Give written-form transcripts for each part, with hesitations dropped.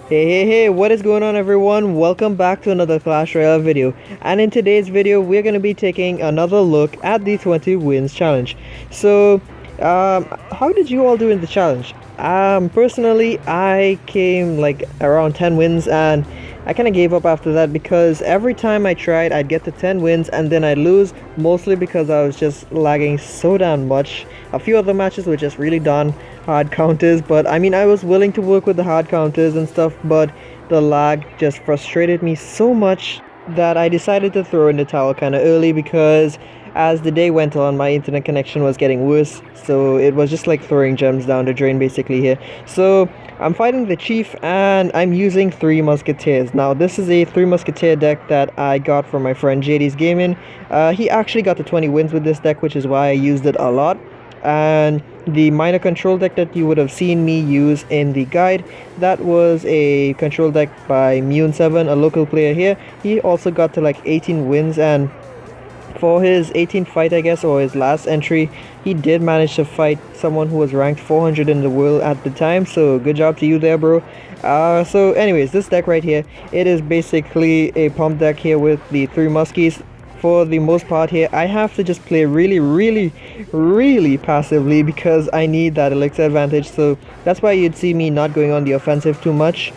Hey, what is going on everyone? Welcome back to another Clash Royale video. And in today's video, we're going to be taking another look at the 20 wins challenge. So, how did you all do in the challenge? Personally, I came like around 10 wins and I kind of gave up after that because every time I tried, I'd get to 10 wins and then I'd lose, mostly because I was just lagging so damn much. A few other matches were just really done hard counters, but I mean, I was willing to work with the hard counters and stuff, but the lag just frustrated me so much that I decided to throw in the towel kind of early because as the day went on, my internet connection was getting worse, so it was just like throwing gems down the drain basically here. So I'm fighting the chief and I'm using 3 musketeers. Now this is a 3 musketeer deck that I got from my friend JD's Gaming. He actually got the 20 wins with this deck, which is why I used it a lot. And the minor control deck that you would have seen me use in the guide, that was a control deck by Mune7, a local player here. He also got to like 18 wins, and for his 18th fight, I guess, or his last entry, he did manage to fight someone who was ranked 400 in the world at the time, so good job to you there, bro. So anyways, this deck right here, it is basically a pump deck here with the 3 muskies. For the most part here, I have to just play really passively because I need that elixir advantage, so that's why you'd see me not going on the offensive too much.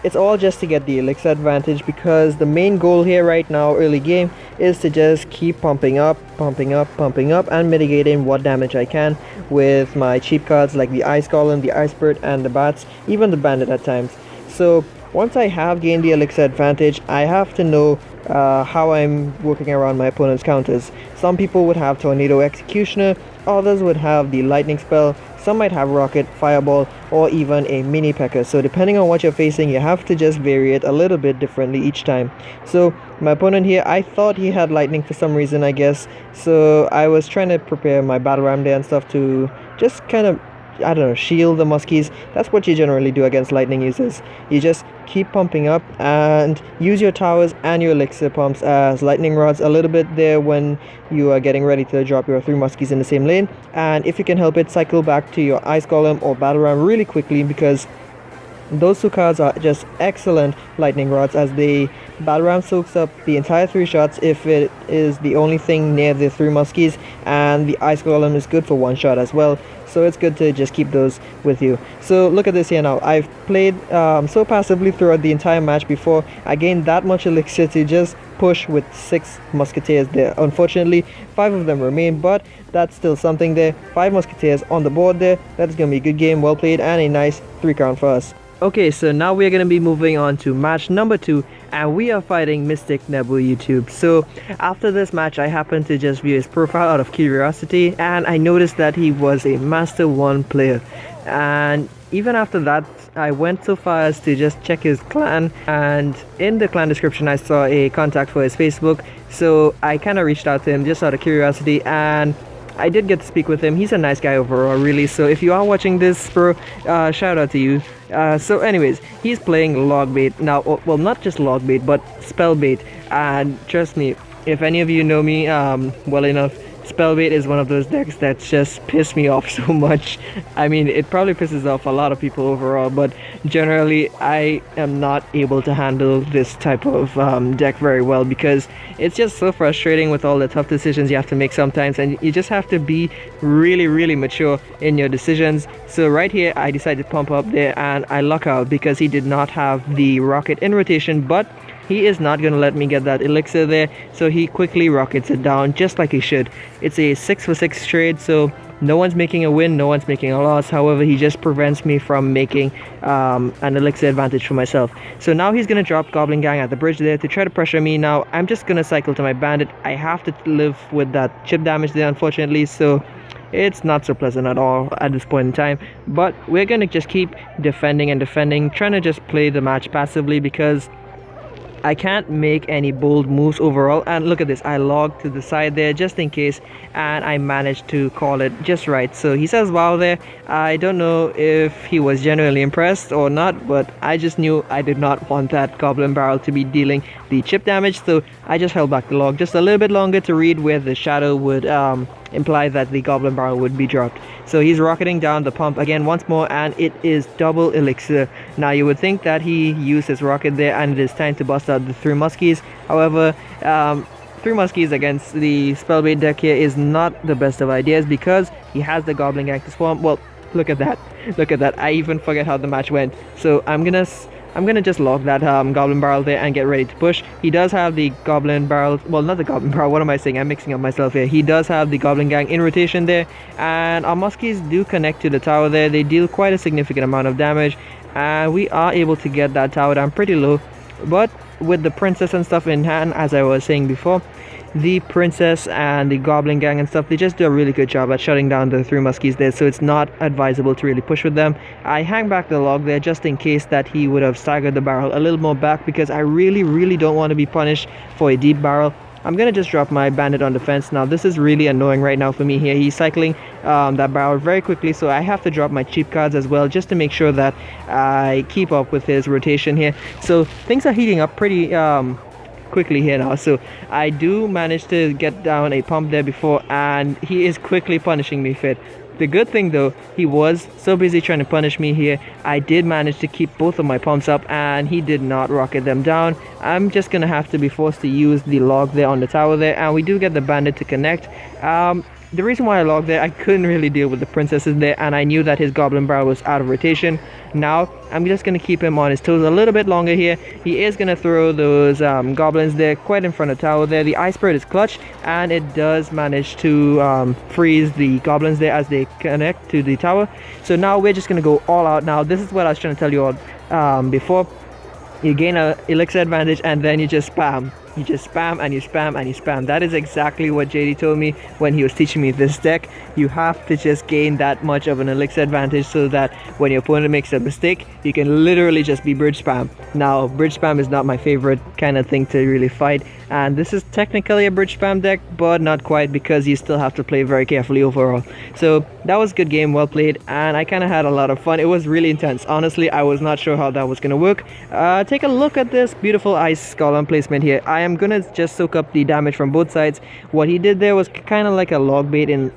It's all just to get the elixir advantage because the main goal here right now, early game, is to just keep pumping up and mitigating what damage I can with my cheap cards like the Ice Golem, the Ice Bird, and the Bats, even the Bandit at times. So once I have gained the elixir advantage, I have to know how I'm working around my opponent's counters. Some people would have Tornado Executioner, others would have the Lightning Spell, some might have Rocket, Fireball, or even a Mini P.E.K.K.A. So depending on what you're facing, you have to just vary it a little bit differently each time. So my opponent here, I thought he had Lightning for some reason, I guess. So I was trying to prepare my Battle Ram there and stuff to just kind of, I don't know, shield the muskies. That's what you generally do against lightning users. You just keep pumping up and use your towers and your elixir pumps as lightning rods a little bit there when you are getting ready to drop your 3 muskies in the same lane. And if you can help it, cycle back to your Ice Golem or Battle Ram really quickly, because those 2 cards are just excellent lightning rods, as the Battle Ram soaks up the entire 3 shots if it is the only thing near the 3 muskies, and the Ice Golem is good for 1 shot as well. So it's good to just keep those with you. So look at this here now. I've played so passively throughout the entire match before I gained that much elixir to just push with 6 musketeers there. Unfortunately, 5 of them remain, but that's still something there. 5 musketeers on the board there. That's going to be a good game, well played, and a nice 3 count for us. Okay, so now we're going to be moving on to match number 2, and we are fighting Mystic Neville YouTube. So after this match, I happened to just view his profile out of curiosity, and I noticed that he was a Master 1 player. And even after that, I went so far as to just check his clan, and in the clan description I saw a contact for his Facebook, so I kind of reached out to him just out of curiosity, and I did get to speak with him. He's a nice guy overall, really. So if you are watching this, bro, shout out to you. So anyways, he's playing log bait now. Well, not just log bait, but spell bait. And trust me, if any of you know me well enough, Spellbait is one of those decks that just piss me off so much. I mean, it probably pisses off a lot of people overall, but generally I am not able to handle this type of deck very well, because it's just so frustrating with all the tough decisions you have to make sometimes, and you just have to be really mature in your decisions. So right here I decided to pump up there, and I luck out because he did not have the rocket in rotation, but he is not going to let me get that elixir there, so he quickly rockets it down just like he should. It's a 6 for 6 trade, so no one's making a win, no one's making a loss. However, he just prevents me from making an elixir advantage for myself. So now he's going to drop Goblin Gang at the bridge there to try to pressure me. Now I'm just going to cycle to my bandit. I have to live with that chip damage there, unfortunately, so it's not so pleasant at all at this point in time. But we're going to just keep defending and defending, trying to just play the match passively, because I can't make any bold moves overall. And look at this, I logged to the side there just in case, and I managed to call it just right. So he says wow there. I don't know if he was genuinely impressed or not, but I just knew I did not want that goblin barrel to be dealing the chip damage, so I just held back the log just a little bit longer to read where the shadow would imply that the goblin barrel would be dropped. So he's rocketing down the pump again once more, and it is double elixir. Now you would think that he used his rocket there and it is time to bust out the 3 muskies. However, 3 muskies against the spellbait deck here is not the best of ideas because he has the Goblin Gang to swarm. Well, look at that. Look at that. I even forget how the match went. So I'm gonna just lock that Goblin Barrel there and get ready to push. He does have the Goblin Barrel, well, not the Goblin Barrel, what am I saying? I'm mixing up myself here. He does have the Goblin Gang in rotation there, and our muskies do connect to the tower there. They deal quite a significant amount of damage, and we are able to get that tower down pretty low. But with the princess and stuff in hand, as I was saying before, the princess and the Goblin Gang and stuff, they just do a really good job at shutting down the 3 muskies there, so it's not advisable to really push with them. I hang back the log there just in case that he would have staggered the barrel a little more back, because I really don't want to be punished for a deep barrel. I'm gonna just drop my bandit on defense. Now this is really annoying right now for me here. He's cycling that barrel very quickly, so I have to drop my cheap cards as well just to make sure that I keep up with his rotation here. So things are heating up pretty quickly here now. So I do manage to get down a pump there before, and he is quickly punishing me fit. The good thing though, he was so busy trying to punish me here, I did manage to keep both of my pumps up and he did not rocket them down. I'm just gonna have to be forced to use the log there on the tower there, and we do get the bandit to connect. The reason why I logged there, I couldn't really deal with the princesses there, and I knew that his Goblin Barrel was out of rotation. Now I'm just going to keep him on his toes a little bit longer here. He is going to throw those goblins there quite in front of tower there. The Ice Bird is clutch, and it does manage to freeze the goblins there as they connect to the tower. So now we're just going to go all out. Now this is what I was trying to tell you all before. You gain a elixir advantage and then you just spam. You just spam and you spam and you spam. That is exactly what JD told me when he was teaching me this deck. You have to just gain that much of an elixir advantage so that when your opponent makes a mistake, you can literally just be bridge spam. Now, bridge spam is not my favorite kind of thing to really fight, and this is technically a bridge spam deck, but not quite, because you still have to play very carefully overall. So that was a good game, well played, and I kind of had a lot of fun. It was really intense. Honestly, I was not sure how that was going to work. Take a look at this beautiful ice column placement here. I am gonna just soak up the damage from both sides. What he did there was kind of like a log bait in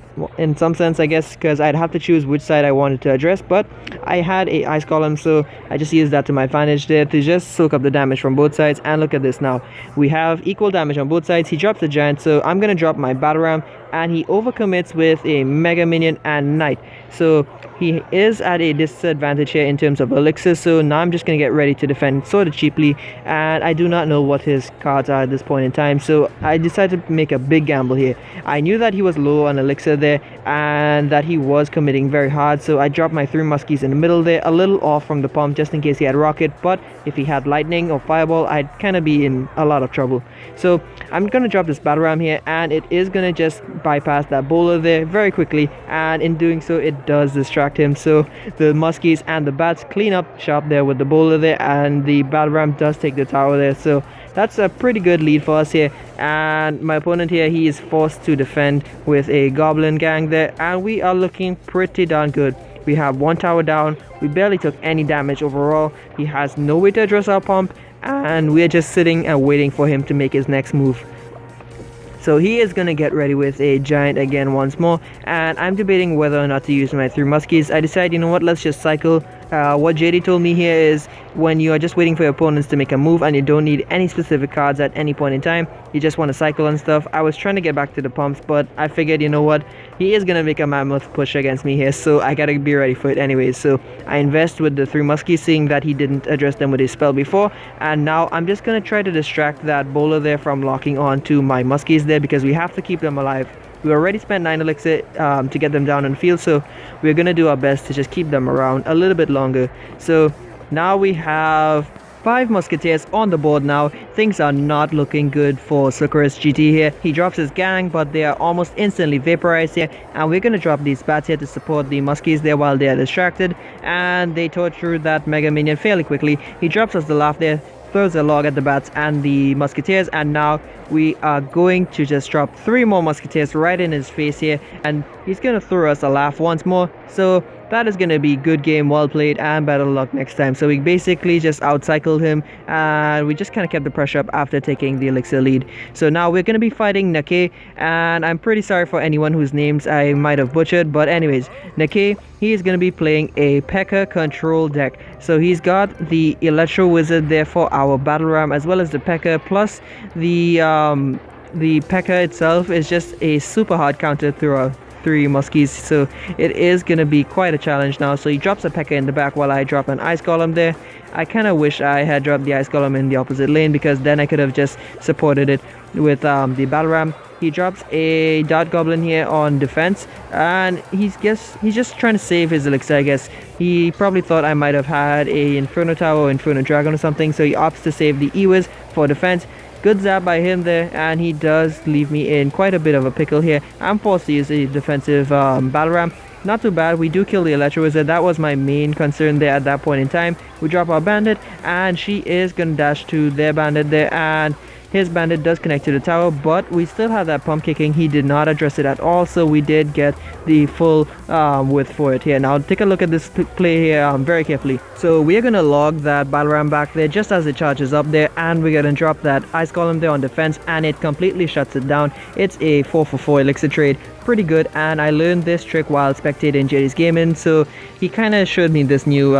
some sense, I guess, because I'd have to choose which side I wanted to address, but I had a ice column, so I just used that to my advantage there to just soak up the damage from both sides. And look at this now, we have equal damage on both sides. He drops the giant, so I'm gonna drop my battle ram, and he overcommits with a mega minion and knight, so he is at a disadvantage here in terms of elixir. So now I'm just gonna get ready to defend sort of cheaply, and I do not know what his cards are at this point in time, so I decided to make a big gamble here. I knew that he was low on elixir there and that he was committing very hard, so I dropped my 3 muskies in the middle there, a little off from the pump just in case he had rocket, but if he had lightning or fireball, I'd kind of be in a lot of trouble. So I'm gonna drop this battle ram here, and it is gonna just bypass that bowler there very quickly, and in doing so it does distract him. So the muskies and the bats clean up shop there with the bowler there, and the battle ram does take the tower there. So that's a pretty good lead for us here, and my opponent here, he is forced to defend with a Goblin Gang there, and we are looking pretty darn good. We have 1 tower down, we barely took any damage overall. He has no way to address our pump, and we're just sitting and waiting for him to make his next move. So he is going to get ready with a giant again once more, and I'm debating whether or not to use my 3 muskies. I decided, you know what, let's just cycle. What JD told me here is when you are just waiting for your opponents to make a move and you don't need any specific cards at any point in time, you just want to cycle and stuff. I was trying to get back to the pumps, but I figured, you know what, he is going to make a mammoth push against me here, so I gotta be ready for it anyways. So I invest with the 3 muskies, seeing that he didn't address them with his spell before, and now I'm just going to try to distract that bowler there from locking on to my muskies there, because we have to keep them alive. We already spent 9 elixir to get them down on the field, so we're going to do our best to just keep them around a little bit longer. So now we have 5 Musketeers on the board now. Things are not looking good for Sucrus GT here. He drops his gang, but they are almost instantly vaporized here, and we're going to drop these bats here to support the muskies there while they are distracted, and they torture that mega minion fairly quickly. He drops us the laugh there, throws a log at the bats and the Musketeers, and now we are going to just drop 3 more Musketeers right in his face here, and he's gonna throw us a laugh once more. So that is going to be good game, well played, and better luck next time. So we basically just outcycled him, and we just kind of kept the pressure up after taking the elixir lead. So now we're going to be fighting Nake, and I'm pretty sorry for anyone whose names I might have butchered, but anyways, Nake, he is going to be playing a P.E.K.K.A. control deck. So he's got the Electro Wizard there for our Battle Ram, as well as the P.E.K.K.A. plus the P.E.K.K.A. itself is just a super hard counter through our 3 Muskies, so it is going to be quite a challenge now. So he drops a P.E.K.K.A. in the back while I drop an Ice Golem there. I kind of wish I had dropped the Ice Golem in the opposite lane, because then I could have just supported it with the Battle Ram. He drops a Dart Goblin here on defense, and he's just trying to save his elixir, I guess. He probably thought I might have had a Inferno Tower or Inferno Dragon or something, so he opts to save the E-Wiz for defense. Good zap by him there, and he does leave me in quite a bit of a pickle here. I'm forced to use a defensive Battle Ram. Not too bad, we do kill the Electro Wizard. That was my main concern there at that point in time. We drop our Bandit, and she is going to dash to their Bandit there, and his Bandit does connect to the tower, but we still have that pump kicking. He did not address it at all, so we did get the full width for it here. Now take a look at this play here very carefully. So we are going to log that Battle Ram back there just as it charges up there, and we're going to drop that Ice Golem there on defense, and it completely shuts it down. It's a 4-for-4 elixir trade. Pretty good, and I learned this trick while spectating JD's gaming, so he kind of showed me this new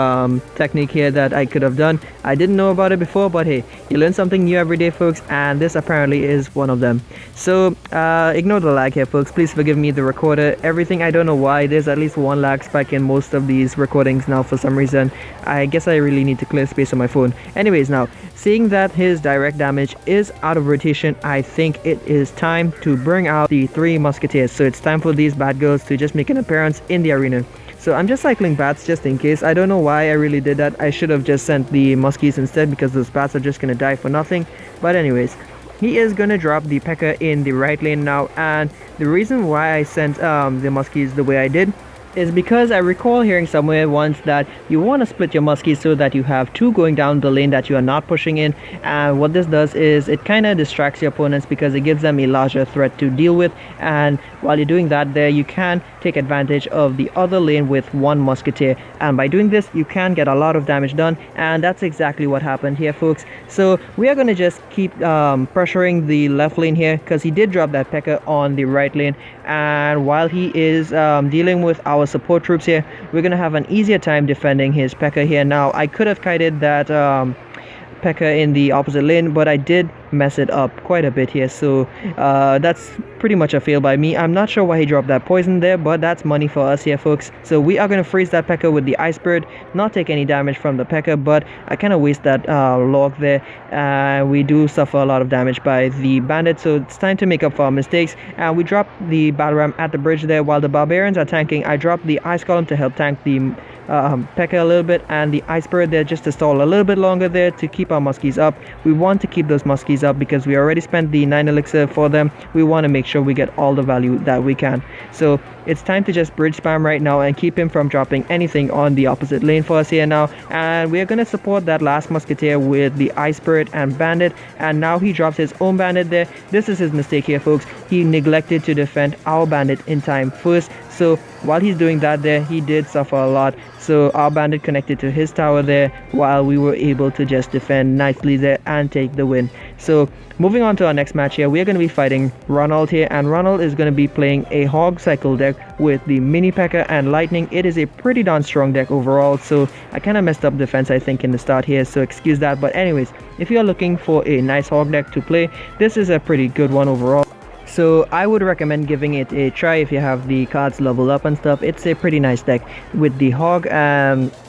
technique here that I could have done. I didn't know about it before, but hey, you learn something new every day, folks, and this apparently is one of them. So ignore the lag here, folks. Please forgive me, the recorder, everything. I don't know why there's at least one lag spike in most of these recordings now for some reason. I guess I really need to clear space on my phone. Anyways, now seeing that his direct damage is out of rotation, I think it is time to bring out the 3 Musketeers. So it's time for these bad girls to just make an appearance in the arena. So I'm just cycling bats just in case. I don't know why I really did that. I should have just sent the Muskies instead, because those bats are just gonna die for nothing. But anyways, he is gonna drop the P.E.K.K.A. in the right lane now, and the reason why I sent the Muskies the way I did is because I recall hearing somewhere once that you want to split your muskies so that you have 2 going down the lane that you are not pushing in, and what this does is it kind of distracts your opponents because it gives them a larger threat to deal with, and while you're doing that there, you can take advantage of the other lane with 1 musketeer, and by doing this you can get a lot of damage done, and that's exactly what happened here, folks. So we are going to just keep pressuring the left lane here, because he did drop that P.E.K.K.A. on the right lane, and while he is dealing with our support troops here, we're gonna have an easier time defending his P.E.K.K.A. here. Now I could have kited that P.E.K.K.A. in the opposite lane, but I did mess it up quite a bit here, so that's pretty much a fail by me. I'm not sure why he dropped that poison there, but that's money for us here, folks. So we are going to freeze that P.E.K.K.A. with the Ice Bird, not take any damage from the P.E.K.K.A., but I kind of waste that log there. We do suffer a lot of damage by the Bandit, so it's time to make up for our mistakes, and we drop the Battle Ram at the bridge there. While the Barbarians are tanking, I drop the Ice Column to help tank the P.E.K.K.A. a little bit, and the Ice Bird there just to stall a little bit longer there to keep our muskies up. We want to keep those muskies up because we already spent the 9 elixir for them. We want to make sure we get all the value that we can. So it's time to just bridge spam right now and keep him from dropping anything on the opposite lane for us here now, and we are going to support that last musketeer with the Ice Bird and Bandit, and now he drops his own Bandit there. This is his mistake here, folks. He neglected to defend our Bandit in time first, so while he's doing that there, he did suffer a lot. So our Bandit connected to his tower there while we were able to just defend nicely there and take the win. So moving on to our next match here, we are going to be fighting Ronald here, and Ronald is going to be playing a Hog Cycle deck with the Mini P.E.K.K.A. and Lightning. It is a pretty darn strong deck overall, so I kind of messed up defense I think in the start here, so excuse that. But anyways, if you are looking for a nice Hog deck to play, this is a pretty good one overall. So I would recommend giving it a try if you have the cards leveled up and stuff. It's a pretty nice deck with the Hog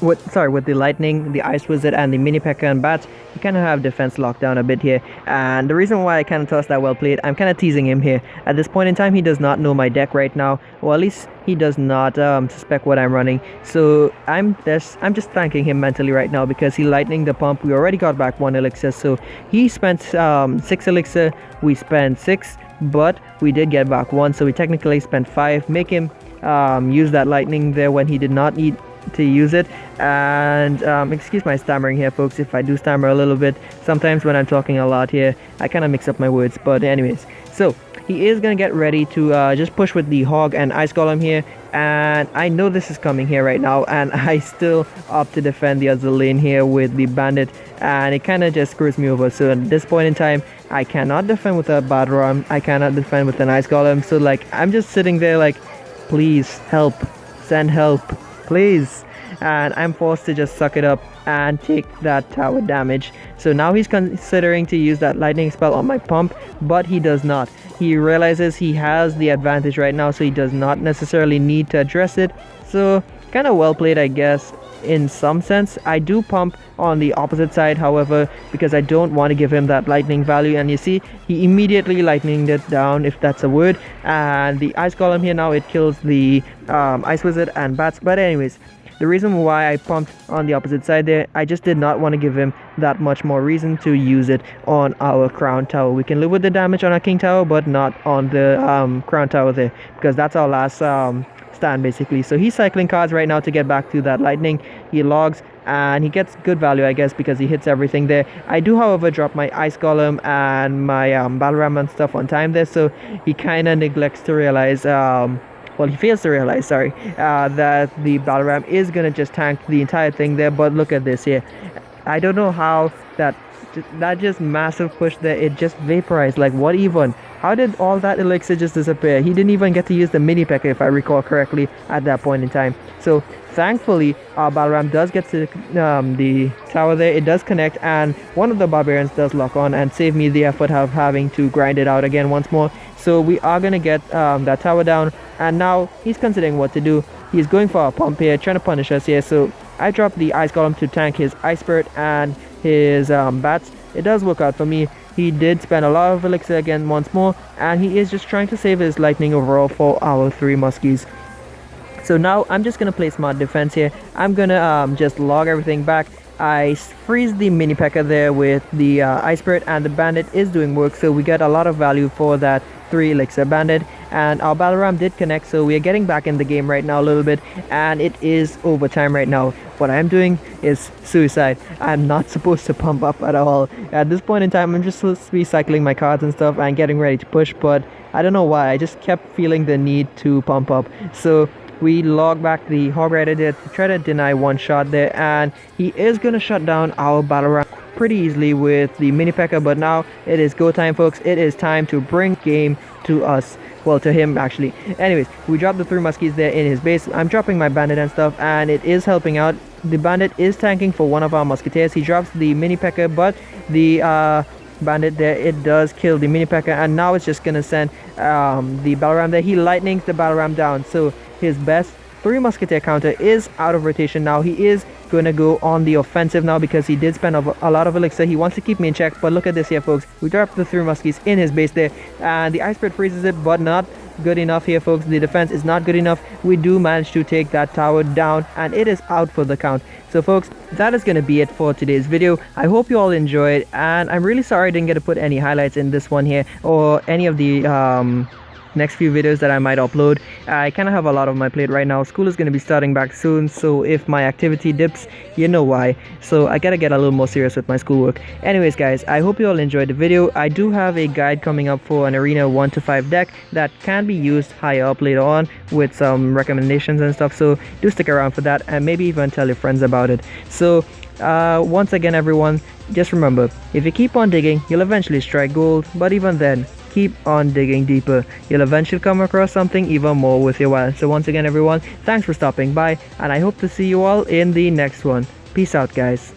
with the Lightning, the Ice Wizard, and the Mini P.E.K.K.A. and Bats. You kind of have defense locked down a bit here, and the reason why I kind of tossed that well played, I'm kind of teasing him here. At this point in time, he does not know my deck right now, or at least he does not suspect what I'm running. So I'm just thanking him mentally right now because he lightning the pump. We already got back 1 elixir, so he spent 6 elixir, we spent 6, but we did get back 1, so we technically spent 5. Make him use that lightning there when he did not need to use it. And excuse my stammering here, folks, if I do stammer a little bit. Sometimes when I'm talking a lot here, I kind of mix up my words, but anyways. So he is gonna get ready to just push with the Hog and Ice Golem here, and I know this is coming here right now, and I still opt to defend the other lane here with the bandit, and it kind of just screws me over. So at this point in time, I cannot defend with a battle ram, I cannot defend with an ice golem, so like I'm just sitting there like, please help, send help, please. And I'm forced to just suck it up and take that tower damage. So now he's considering to use that lightning spell on my pump, but he does not. He realizes he has the advantage right now, so he does not necessarily need to address it. So kind of well played, I guess, in some sense. I do pump on the opposite side, however, because I don't want to give him that lightning value, and you see he immediately lightninged it down, if that's a word. And the ice golem here now, it kills the ice wizard and bats. But anyways, the reason why I pumped on the opposite side there, I just did not want to give him that much more reason to use it on our crown tower. We can live with the damage on our king tower, but not on the crown tower there, because that's our last stand basically. So he's cycling cards right now to get back to that lightning. He logs and he gets good value, I guess, because he hits everything there. I do, however, drop my ice golem and my battle ram and stuff on time there, so he kind of neglects to realize well, he fails to realize, sorry, that the battle ram is gonna just tank the entire thing there. But look at this here. I don't know how that just massive push there, it just vaporized. Like, what even? How did all that elixir just disappear? He didn't even get to use the mini pecker, if I recall correctly, at that point in time. So thankfully our battle ram does get to the tower there. It does connect, and one of the barbarians does lock on and save me the effort of having to grind it out again once more. So we are gonna get that tower down, and now he's considering what to do. He's going for a pump here, trying to punish us here. So I dropped the ice golem to tank his ice spirit and his bats. It does work out for me. He did spend a lot of elixir again once more, and he is just trying to save his lightning overall for our 3 muskies. So now I'm just gonna play smart defense here. I'm gonna just log everything back. I freeze the mini pecker there with the ice spirit, and the bandit is doing work, so we get a lot of value for that 3 elixir bandit. And our battle ram did connect, so we are getting back in the game right now a little bit, and it is overtime right now. What I'm doing is suicide. I'm not supposed to pump up at all. At this point in time, I'm just supposed to be cycling my cards and stuff and getting ready to push, but I don't know why, I just kept feeling the need to pump up. So we log back the hog rider there to try to deny one shot there, and he is gonna shut down our battle ram pretty easily with the mini pecker. But now it is go time, folks. It is time to bring game to us. Well, to him actually. Anyways, we dropped the 3 muskies there in his base. I'm dropping my bandit and stuff, and it is helping out. The bandit is tanking for one of our musketeers. He drops the mini pecker, but the bandit there, it does kill the mini pecker, and now it's just gonna send the battle ram there. He lightnings the battle ram down, so his best 3 musketeer counter is out of rotation now. He is gonna go on the offensive now because he did spend a lot of elixir. He wants to keep me in check, but look at this here, folks. We dropped the 3 muskies in his base there, and the ice spirit freezes it, but not good enough here, folks. The defense is not good enough. We do manage to take that tower down, and it is out for the count. So folks, that is going to be it for today's video. I hope you all enjoyed, and I'm really sorry I didn't get to put any highlights in this one here, or any of the next few videos that I might upload. I kind of have a lot on my plate right now. School is going to be starting back soon, so if my activity dips, you know why. So I gotta get a little more serious with my schoolwork. Anyways guys, I hope you all enjoyed the video. I do have a guide coming up for an arena 1 to 5 deck that can be used higher up later on with some recommendations and stuff, so do stick around for that, and maybe even tell your friends about it. So once again everyone, just remember, if you keep on digging, you'll eventually strike gold, but even then, keep on digging deeper. You'll eventually come across something even more worth your while. So once again everyone, thanks for stopping by, and I hope to see you all in the next one. Peace out guys.